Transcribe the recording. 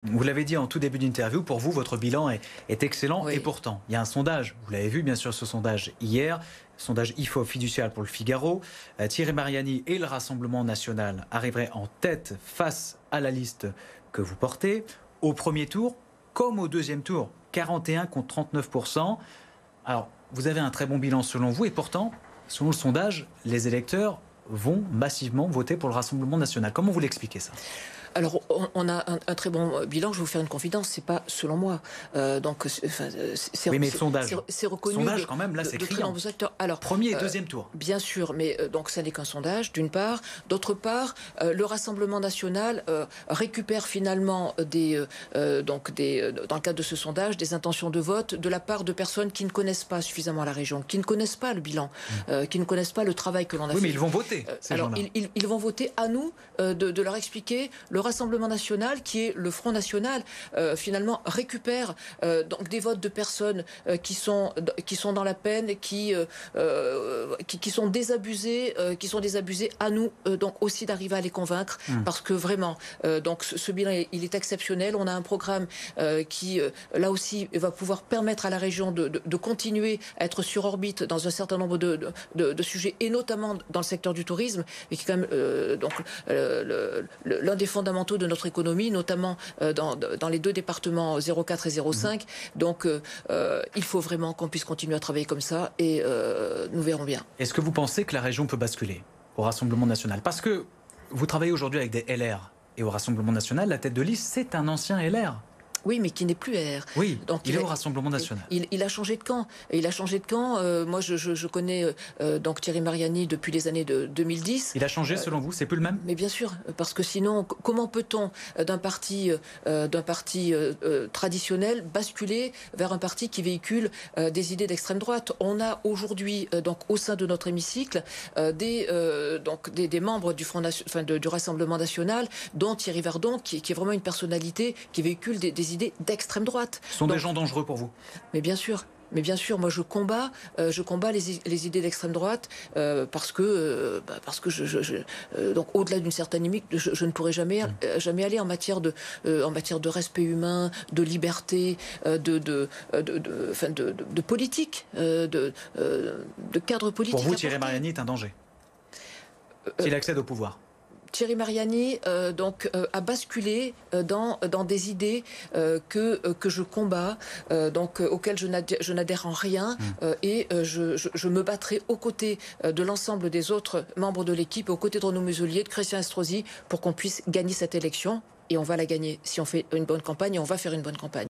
Vous l'avez dit en tout début d'interview, pour vous, votre bilan est excellent. Oui. Et pourtant, il y a un sondage, vous l'avez vu bien sûr ce sondage hier, sondage IFO fiducial pour le Figaro. Thierry Mariani et le Rassemblement national arriveraient en tête face à la liste que vous portez. Au premier tour, comme au deuxième tour, 41 contre 39%. Alors, vous avez un très bon bilan selon vous et pourtant, selon le sondage, les électeurs vont massivement voter pour le Rassemblement national. Comment vous l'expliquez ça ? Alors, on a un très bon bilan. Je vais vous faire une confidence, c'est pas selon moi. Oui, mais sondage. C'est reconnu. Sondage, quand même, là, c'est de très criant. nombreux acteurs. Alors, premier et deuxième tour. Bien sûr, mais donc ça n'est qu'un sondage, d'une part. D'autre part, le Rassemblement national récupère finalement dans le cadre de ce sondage, des intentions de vote de la part de personnes qui ne connaissent pas suffisamment la région, qui ne connaissent pas le bilan, qui ne connaissent pas le travail que l'on a fait. Oui, mais ils vont voter. Alors, ils vont voter. À nous de leur expliquer. Le Rassemblement national, qui est le Front national, finalement récupère donc des votes de personnes qui sont dans la peine, qui sont désabusées, À nous donc aussi d'arriver à les convaincre, parce que vraiment, donc ce bilan il est exceptionnel. On a un programme qui là aussi va pouvoir permettre à la région de continuer à être sur orbite dans un certain nombre de sujets, et notamment dans le secteur du tourisme, et qui est quand même l'un des fondamentaux de notre économie, notamment dans les deux départements 04 et 05. Donc il faut vraiment qu'on puisse continuer à travailler comme ça, et nous verrons bien. Est-ce que vous pensez que la région peut basculer au Rassemblement national? Parce que vous travaillez aujourd'hui avec des LR, et au Rassemblement national, la tête de liste, c'est un ancien LR. Oui, mais qui n'est plus LR. Oui, donc il est au Rassemblement national. Il a changé de camp. Moi, je connais donc Thierry Mariani depuis les années de 2010. Il a changé selon vous? C'est plus le même? Mais bien sûr, parce que sinon, comment peut-on d'un parti traditionnel basculer vers un parti qui véhicule des idées d'extrême droite? On a aujourd'hui donc au sein de notre hémicycle des membres du Rassemblement national, dont Thierry Vardon, qui est vraiment une personnalité qui véhicule des idées d'extrême droite. Ce sont des gens dangereux pour vous? Mais bien sûr, moi je combats les idées d'extrême droite parce que donc au-delà d'une certaine limite, je ne pourrai jamais aller en matière de respect humain, de liberté, de politique, de cadre politique. Pour vous, Thierry Mariani est un danger s'il accède au pouvoir? Thierry Mariani a basculé dans des idées que je combats, auxquelles je n'adhère en rien, et je me battrai aux côtés de l'ensemble des autres membres de l'équipe, aux côtés de Renaud Muselier, de Christian Estrosi, pour qu'on puisse gagner cette élection, et on va la gagner si on fait une bonne campagne, et on va faire une bonne campagne.